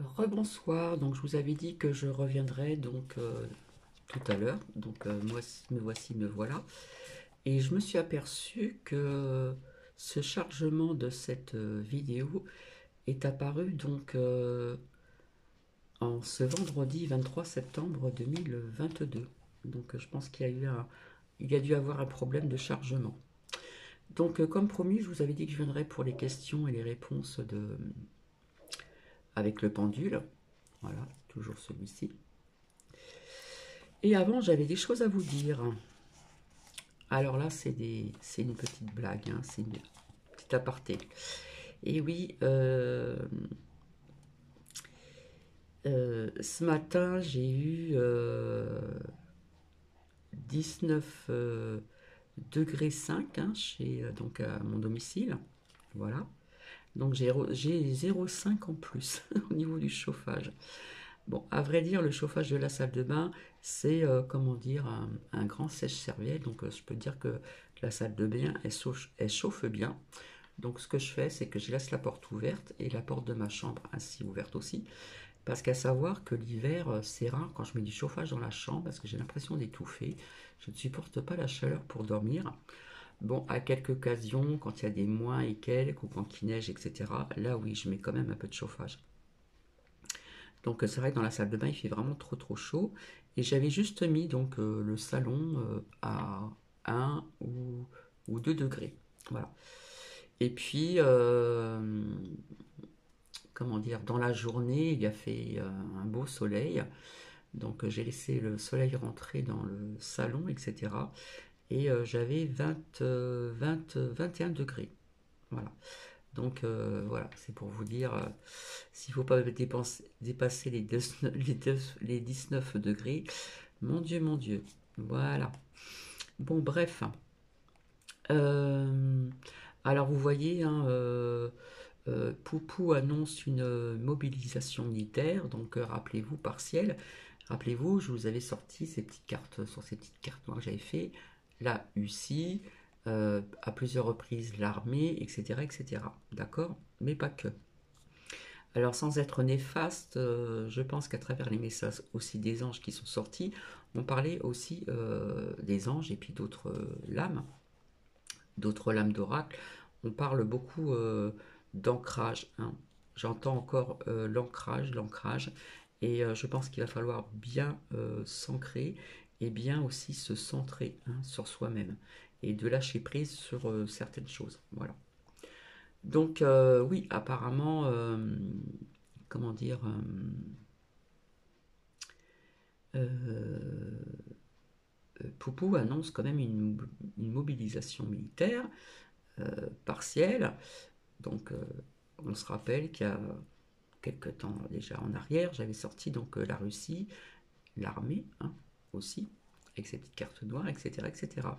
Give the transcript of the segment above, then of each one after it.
Rebonsoir, donc je vous avais dit que je reviendrai donc tout à l'heure, donc me voici, me voilà. Et je me suis aperçu que ce chargement de cette vidéo est apparu donc en ce vendredi 23 septembre 2022. Donc je pense il y a dû avoir un problème de chargement. Donc comme promis, je vous avais dit que je viendrais pour les questions et les réponses avec le pendule. Voilà, toujours celui-ci. Et avant, j'avais des choses à vous dire. Alors là, c'est une petite blague, hein, c'est une petite aparté. Et oui, ce matin, j'ai eu 19 degrés 5 hein, donc à mon domicile. Voilà. Donc j'ai 0,5 en plus au niveau du chauffage. Bon, à vrai dire, le chauffage de la salle de bain, c'est, comment dire, un grand sèche-serviette. Donc, je peux dire que la salle de bain, elle chauffe bien. Donc, ce que je fais, c'est que je laisse la porte ouverte et la porte de ma chambre ainsi ouverte aussi. Parce qu'à savoir que l'hiver, c'est rare quand je mets du chauffage dans la chambre parce que j'ai l'impression d'étouffer. Je ne supporte pas la chaleur pour dormir. Bon, à quelques occasions, quand il y a des moins et quelques, ou quand il neige, etc., là oui, je mets quand même un peu de chauffage. Donc c'est vrai que dans la salle de bain, il fait vraiment trop chaud. Et j'avais juste mis donc le salon à 1 ou 2 degrés. Voilà. Et puis, comment dire, dans la journée, il a fait un beau soleil. Donc j'ai laissé le soleil rentrer dans le salon, etc. Et j'avais 21 degrés. Voilà. Donc voilà, c'est pour vous dire, s'il ne faut pas dépasser les 19 degrés, mon Dieu. Voilà. Bon, bref. Euh, alors vous voyez, hein, Poupou annonce une mobilisation militaire, donc rappelez-vous, partielle. Rappelez-vous, je vous avais sorti ces petites cartes, sur ces petites cartes noires que j'avais fait, la UCI, à plusieurs reprises l'armée, etc., etc. D'accord? Mais pas que. Alors sans être néfaste, je pense qu'à travers les messages aussi des anges qui sont sortis, on parlait aussi des anges et puis d'autres lames d'oracle. On parle beaucoup d'ancrage, hein. J'entends encore l'ancrage, et je pense qu'il va falloir bien s'ancrer et bien aussi se centrer hein, sur soi-même et de lâcher prise sur certaines choses. Voilà. Donc oui, apparemment, comment dire, Poupou annonce quand même une mobilisation militaire partielle. Donc on se rappelle qu'il y a quelques temps déjà en arrière, j'avais sorti donc la Russie, l'armée hein, aussi, avec ses petites cartes noires, etc. etc.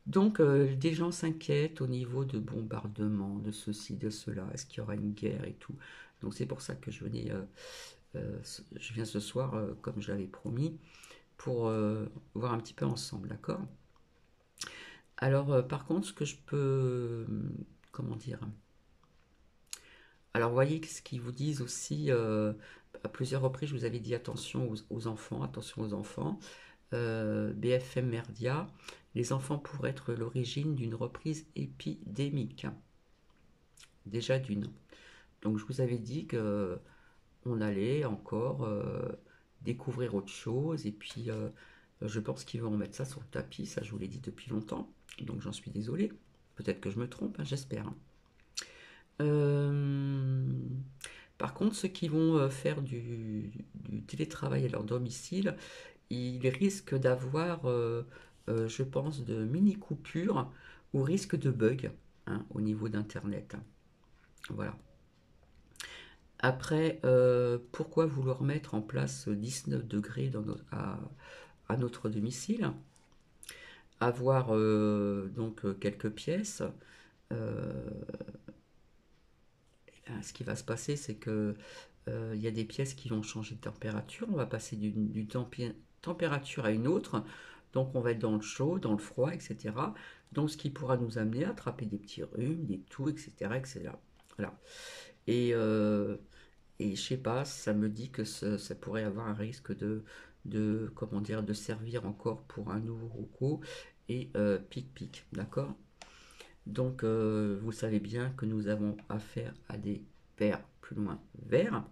Donc des gens s'inquiètent au niveau de bombardements, de ceci, de cela, est-ce qu'il y aura une guerre et tout. Donc c'est pour ça que je viens ce soir, comme je l'avais promis, pour voir un petit peu ensemble, d'accord? Alors par contre, ce que je peux, comment dire, alors, vous voyez ce qu'ils vous disent aussi, à plusieurs reprises, je vous avais dit aux enfants, attention aux enfants. BFM Merdia, les enfants pourraient être l'origine d'une reprise épidémique. Déjà d'une. Donc, je vous avais dit que on allait encore découvrir autre chose, et puis je pense qu'ils vont mettre ça sur le tapis, ça je vous l'ai dit depuis longtemps, donc j'en suis désolée. Peut-être que je me trompe, hein, j'espère. Euh, Par contre, ceux qui vont faire du télétravail à leur domicile, ils risquent d'avoir, je pense, de mini coupures ou risque de bugs hein, au niveau d'Internet. Voilà. Après, pourquoi vouloir mettre en place 19 degrés à notre domicile? Avoir donc quelques pièces. euh, Ce qui va se passer, c'est que il y a des pièces qui vont changer de température. On va passer d'une température à une autre. Donc on va être dans le chaud, dans le froid, etc. Donc ce qui pourra nous amener à attraper des petits rhumes, des toux, etc. etc. Voilà. Et, euh, et je sais pas, ça me dit que ça pourrait avoir un risque comment dire, de servir encore pour un nouveau coup et pic-pic, d'accord? Donc, vous savez bien que nous avons affaire à des paires plus loin verts,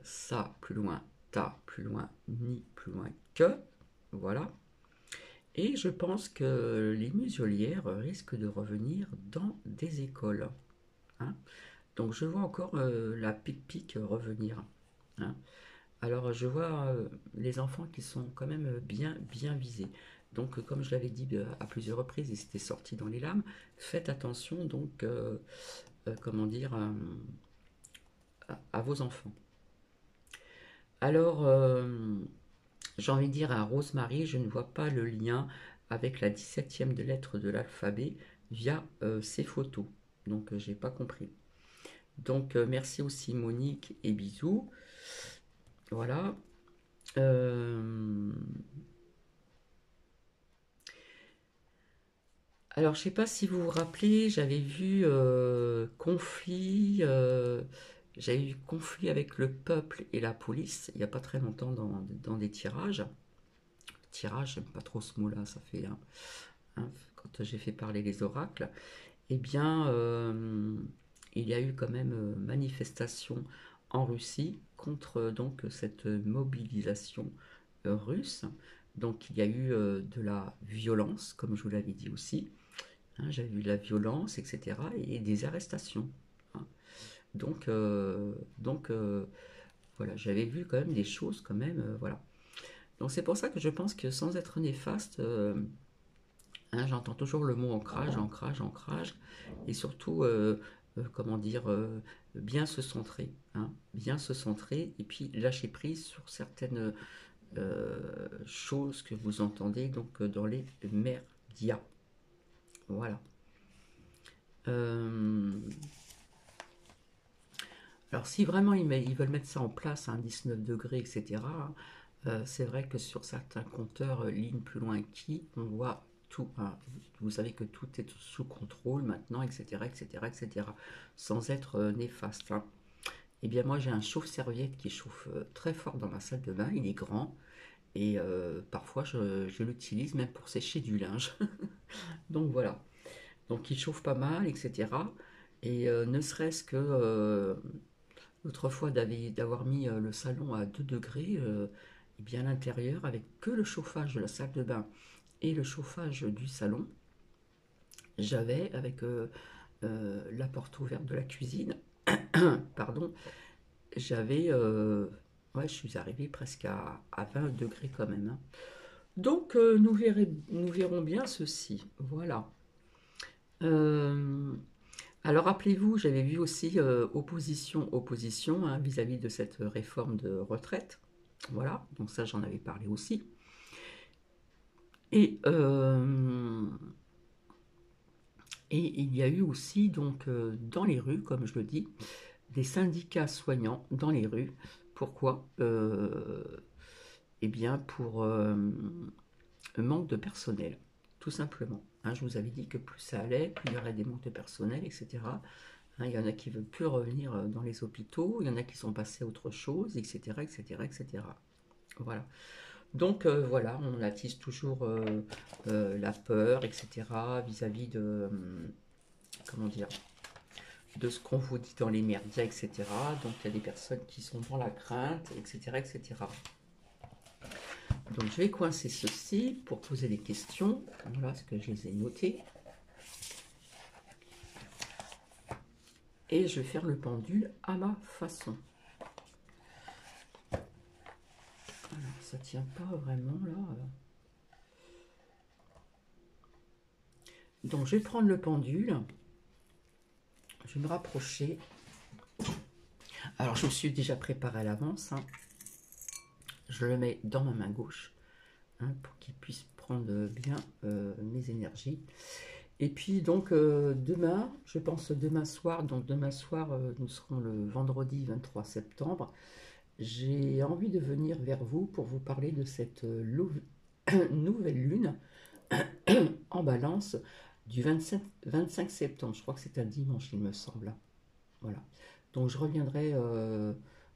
ça plus loin, ta plus loin, ni plus loin que, voilà. Et je pense que les muselières risquent de revenir dans des écoles, hein. Donc je vois encore la pic-pic revenir, hein. Alors je vois les enfants qui sont quand même bien visés. Donc comme je l'avais dit à plusieurs reprises, et c'était sorti dans les lames, faites attention donc, comment dire, à vos enfants. Alors, j'ai envie de dire à Rosemary, je ne vois pas le lien avec la 17e de lettre de l'alphabet via ces photos. Donc, j'ai pas compris. Donc, merci aussi Monique et bisous. Voilà. Alors, je sais pas si vous vous rappelez, j'avais vu j'avais vu conflit avec le peuple et la police il n'y a pas très longtemps dans des tirages. Tirage, j'aime pas trop ce mot-là, ça fait quand j'ai fait parler les oracles. Eh bien, il y a eu quand même manifestation en Russie contre donc cette mobilisation russe. Donc il y a eu de la violence, comme je vous l'avais dit aussi, hein, j'avais vu de la violence, etc. et des arrestations, hein. Donc, voilà, j'avais vu quand même des choses quand même, voilà. Donc c'est pour ça que je pense que sans être néfaste, hein, j'entends toujours le mot ancrage, ancrage, ancrage, et surtout, comment dire, bien se centrer, hein, bien se centrer, et puis lâcher prise sur certaines choses que vous entendez donc dans les merdias. Voilà. Euh, alors si vraiment ils veulent mettre ça en place à un 19 degrés, etc., c'est vrai que sur certains compteurs, ligne plus loin qui, on voit tout, hein, vous savez que tout est sous contrôle maintenant, etc., etc., etc., sans être néfaste, hein. Eh bien moi j'ai un chauffe-serviette qui chauffe très fort dans ma salle de bain, il est grand, et parfois je l'utilise même pour sécher du linge. Donc voilà, donc il chauffe pas mal, etc. Et ne serait-ce que l'autre fois d'avoir mis le salon à 2 degrés, et bien à l'intérieur, avec que le chauffage de la salle de bain et le chauffage du salon, j'avais, avec la porte ouverte de la cuisine, pardon, j'avais, ouais, je suis arrivé presque à 20 degrés quand même, hein. Donc nous verrons bien ceci, voilà. Euh, alors rappelez-vous, j'avais vu aussi opposition, hein, vis-à-vis de cette réforme de retraite. Voilà, donc ça j'en avais parlé aussi. Et, et il y a eu aussi donc dans les rues, comme je le dis, des syndicats soignants dans les rues. Pourquoi Eh bien pour un manque de personnel, tout simplement, hein. Je vous avais dit que plus ça allait, plus il y aurait des manques de personnel, etc. Hein, il y en a qui ne veulent plus revenir dans les hôpitaux, il y en a qui sont passés à autre chose, etc., etc., etc. Voilà. Donc voilà, on attise toujours la peur, etc., vis-à-vis de, comment dire, de ce qu'on vous dit dans les médias, etc. Donc il y a des personnes qui sont dans la crainte, etc., etc. Donc je vais coincer ceci pour poser des questions. Voilà ce que je les ai notés. Et je vais faire le pendule à ma façon. Alors, ça tient pas vraiment là. Donc je vais prendre le pendule. Je vais me rapprocher. Alors je me suis déjà préparé à l'avance, hein. Je le mets dans ma main gauche, hein, pour qu'il puisse prendre bien mes énergies. Et puis donc demain, je pense demain soir, donc demain soir nous serons le vendredi 23 septembre, j'ai envie de venir vers vous pour vous parler de cette nouvelle lune en balance du 25 septembre. Je crois que c'est un dimanche, il me semble. Voilà. Donc je reviendrai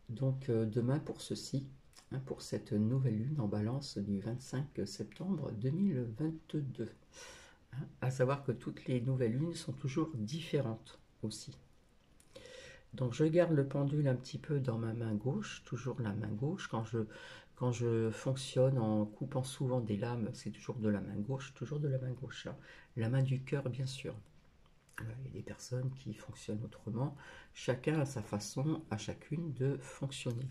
demain pour ceci, hein, pour cette nouvelle lune en balance du 25 septembre 2022. Hein. À savoir que toutes les nouvelles lunes sont toujours différentes aussi. Donc je garde le pendule un petit peu dans ma main gauche, toujours la main gauche. Quand je fonctionne en coupant souvent des lames, c'est toujours de la main gauche, toujours de la main gauche. Hein. La main du cœur, bien sûr. Il y a des personnes qui fonctionnent autrement. Chacun a sa façon, à chacune, de fonctionner.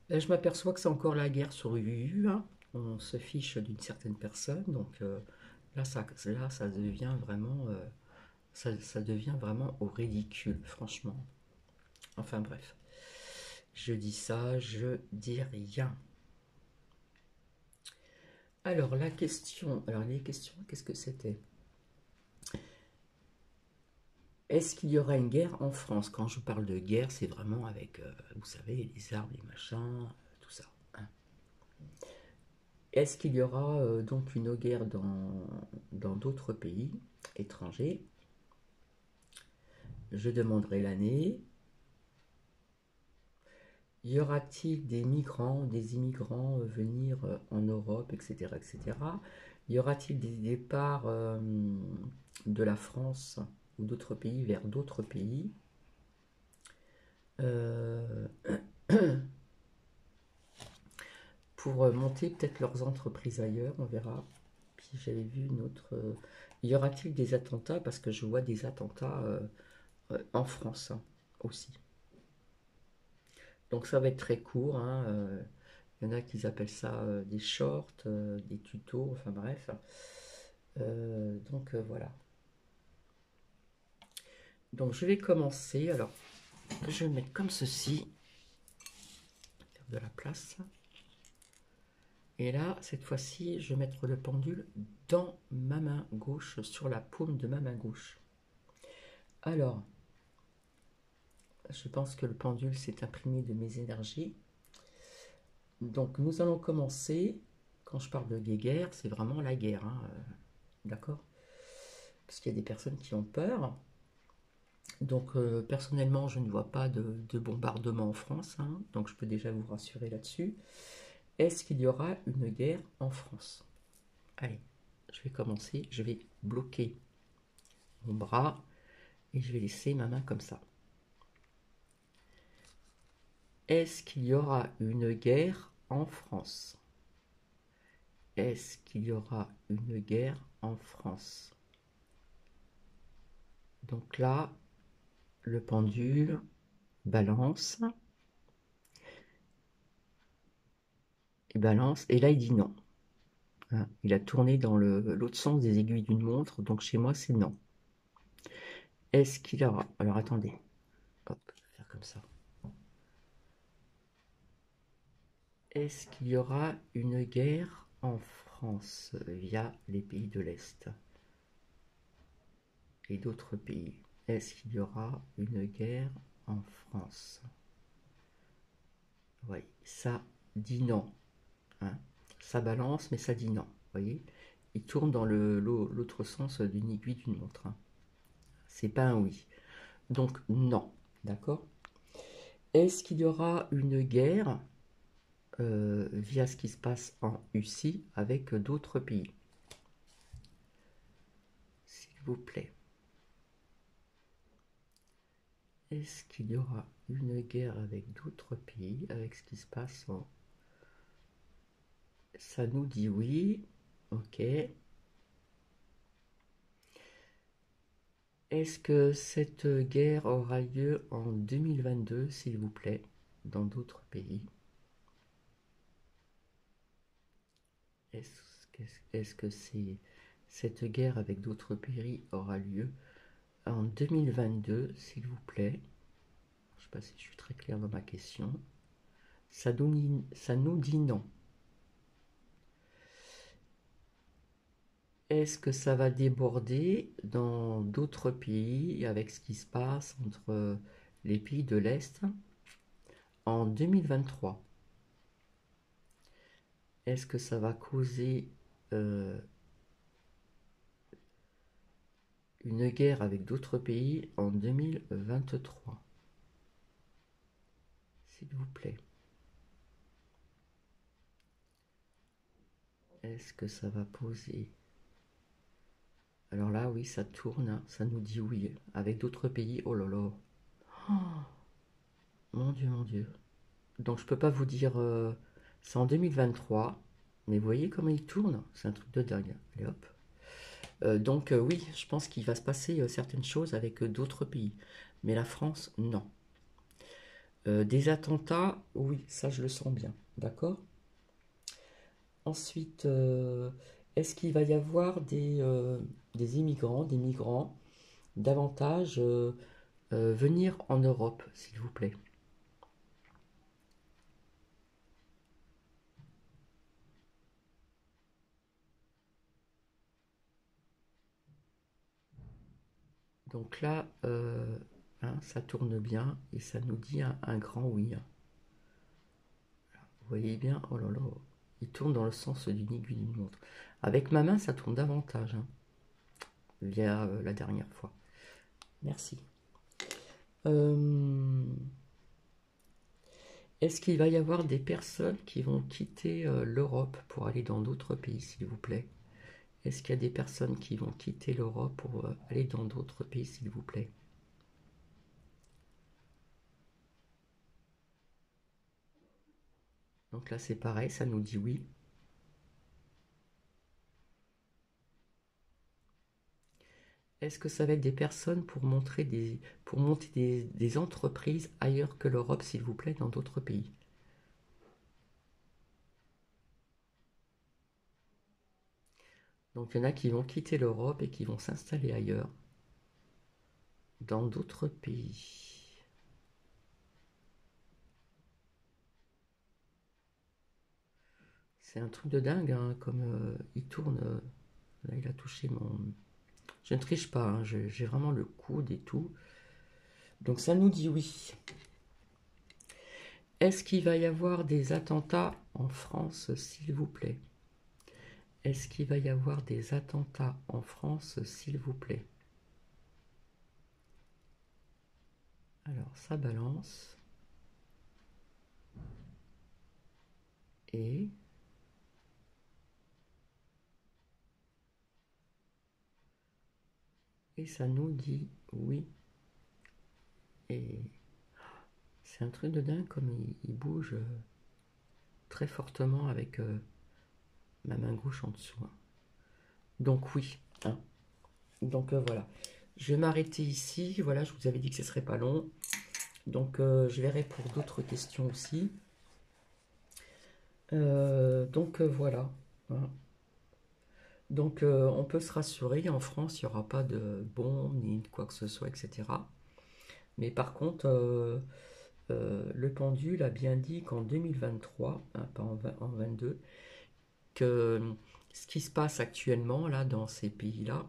Là, je m'aperçois que c'est encore la guerre sur UU. Hein. On se fiche d'une certaine personne. Donc là, ça devient vraiment... ça devient vraiment au ridicule, franchement. Enfin bref. Je dis ça, je dis rien. Alors, la question... Alors, les questions, qu'est-ce que c'était? Est-ce qu'il y aura une guerre en France? Quand je parle de guerre, c'est vraiment avec, vous savez, les armes, les machins, tout ça. Hein. Est-ce qu'il y aura donc une guerre dans d'autres pays étrangers? Je demanderai l'année. Y aura-t-il des migrants, des immigrants venir en Europe, etc., etc. Y aura-t-il des départs de la France ou d'autres pays vers d'autres pays? Euh, pour monter peut-être leurs entreprises ailleurs, on verra. Puis j'avais vu une autre... y aura-t-il des attentats? Parce que je vois des attentats en France hein, aussi. Donc ça va être très court. Hein, y en a qui appellent ça des shorts, des tutos, enfin bref. Donc voilà. Donc je vais commencer. Alors, je vais le mettre comme ceci. Faire de la place. Et là, cette fois-ci, je vais mettre le pendule dans ma main gauche, sur la paume de ma main gauche. Alors, je pense que le pendule s'est imprégné de mes énergies. Donc, nous allons commencer. Quand je parle de guerre, c'est vraiment la guerre. Hein, d'accord? Parce qu'il y a des personnes qui ont peur. Donc, personnellement, je ne vois pas de bombardement en France. Hein, donc, je peux déjà vous rassurer là-dessus. Est-ce qu'il y aura une guerre en France? Allez, je vais commencer. Je vais bloquer mon bras et je vais laisser ma main comme ça. Est-ce qu'il y aura une guerre en France? Est-ce qu'il y aura une guerre en France? Donc là, le pendule balance. Il balance. Et là, il dit non. Hein, il a tourné dans l'autre sens des aiguilles d'une montre. Donc chez moi, c'est non. Est-ce qu'il y aura... Alors attendez. Hop, je vais faire comme ça. Est-ce qu'il y aura une guerre en France via les pays de l'Est et d'autres pays? Est-ce qu'il y aura une guerre en France? Oui, ça dit non. Hein. Ça balance, mais ça dit non. Vous voyez? Il tourne dans l'autre sens d'une aiguille d'une montre. Hein. C'est pas un oui. Donc non. D'accord? Est-ce qu'il y aura une guerre via ce qui se passe en Russie avec d'autres pays? S'il vous plaît. Est-ce qu'il y aura une guerre avec d'autres pays avec ce qui se passe en... Ça nous dit oui. Ok. Est-ce que cette guerre aura lieu en 2022, s'il vous plaît, dans d'autres pays? Est-ce que cette guerre avec d'autres pays aura lieu en 2022, s'il vous plaît? Je ne sais pas si je suis très clair dans ma question. Ça nous dit non. Est-ce que ça va déborder dans d'autres pays avec ce qui se passe entre les pays de l'Est en 2023? Est-ce que ça va causer une guerre avec d'autres pays en 2023. S'il vous plaît. Est-ce que ça va poser? Alors là, oui, ça tourne, hein, ça nous dit oui. Avec d'autres pays, oh là là. Oh, mon Dieu, mon Dieu. Donc je peux pas vous dire, c'est en 2023, mais vous voyez comment il tourne? C'est un truc de dingue. Allez hop. Donc oui, je pense qu'il va se passer certaines choses avec d'autres pays. Mais la France, non. Des attentats, oui, ça je le sens bien. D'accord? Ensuite, est-ce qu'il va y avoir des immigrants, des migrants, davantage venir en Europe, s'il vous plaît? Donc là, hein, ça tourne bien et ça nous dit un grand oui. Vous voyez bien, oh là là, il tourne dans le sens d'une aiguille d'une montre. Avec ma main, ça tourne davantage, hein, via la dernière fois. Merci. Est-ce qu'il va y avoir des personnes qui vont quitter l'Europe pour aller dans d'autres pays, s'il vous plaît? Est-ce qu'il y a des personnes qui vont quitter l'Europe pour aller dans d'autres pays, s'il vous plaît? Donc là, c'est pareil, ça nous dit oui. Est-ce que ça va être des personnes pour monter des entreprises ailleurs que l'Europe, s'il vous plaît, dans d'autres pays? Donc il y en a qui vont quitter l'Europe et qui vont s'installer ailleurs, dans d'autres pays. C'est un truc de dingue, hein, comme il tourne. Là, il a touché mon... Je ne triche pas, hein, j'ai vraiment le coude et tout. Donc ça nous dit oui. Est-ce qu'il va y avoir des attentats en France, s'il vous plaît? Est-ce qu'il va y avoir des attentats en France, s'il vous plaît? Alors, ça balance. Et... Et ça nous dit oui. Et c'est un truc de dingue comme il bouge très fortement avec ma main gauche en dessous, hein. Donc oui, hein. Donc voilà. Je vais m'arrêter ici. Voilà, je vous avais dit que ce serait pas long. Donc je verrai pour d'autres questions aussi. Donc voilà. Voilà. Donc on peut se rassurer, en France, il n'y aura pas de bombes ni de quoi que ce soit, etc. Mais par contre, le pendule a bien dit qu'en 2023, hein, pas en 2022, que ce qui se passe actuellement là dans ces pays-là,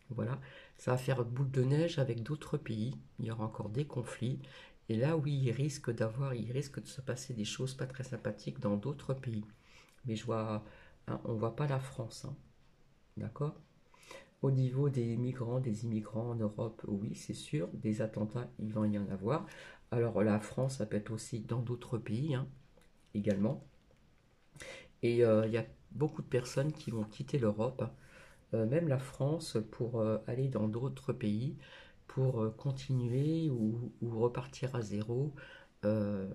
voilà, ça va faire boule de neige avec d'autres pays. Il y aura encore des conflits. Et là, oui, il risque de se passer des choses pas très sympathiques dans d'autres pays. Mais je vois, hein, on voit pas la France, hein, d'accord? Au niveau des migrants, des immigrants en Europe, oui, c'est sûr, des attentats, il va y en avoir. Alors la France, ça peut être aussi dans d'autres pays, hein, également. Et il y a beaucoup de personnes qui vont quitter l'Europe, même la France, pour aller dans d'autres pays, pour continuer ou repartir à zéro, euh,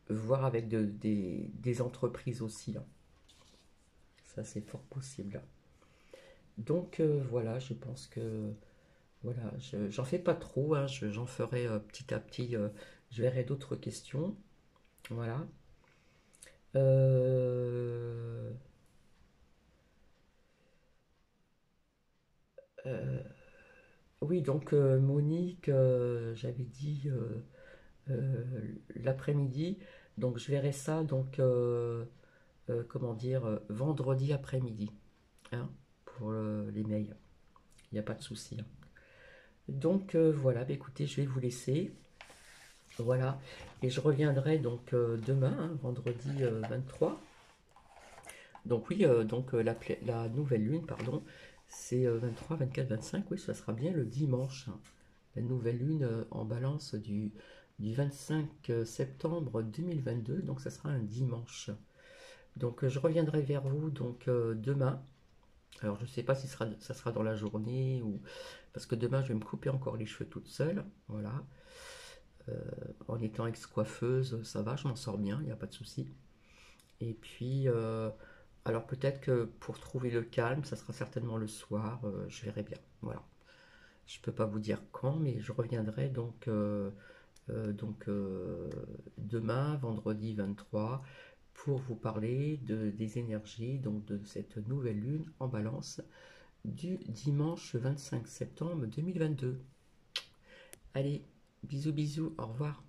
voire avec des entreprises aussi, hein. Ça, c'est fort possible. Donc voilà, je pense que voilà, j'en fais pas trop, hein, j'en ferai petit à petit, je verrai d'autres questions. Voilà. Euh, euh, oui, donc Monique, j'avais dit euh, l'après-midi, donc je verrai ça, donc comment dire, vendredi après-midi, hein, pour les mails. Il n'y a pas de souci, hein. Donc voilà, bah, écoutez, je vais vous laisser. Voilà, et je reviendrai donc demain, hein, vendredi 23. Donc oui, donc la nouvelle lune, pardon, C'est 23, 24, 25, oui, ça sera bien le dimanche, hein. La nouvelle lune en balance du 25 septembre 2022, donc ça sera un dimanche. Donc je reviendrai vers vous donc demain. Alors je ne sais pas si ça sera dans la journée ou parce que demain je vais me couper encore les cheveux toute seule. Voilà. En étant ex-coiffeuse, ça va, je m'en sors bien, il n'y a pas de souci. Et puis alors peut-être que pour trouver le calme, ça sera certainement le soir, je verrai bien. Voilà. Je ne peux pas vous dire quand, mais je reviendrai demain, vendredi 23, pour vous parler des énergies, donc de cette nouvelle lune en balance du dimanche 25 septembre 2022. Allez, bisous bisous, au revoir.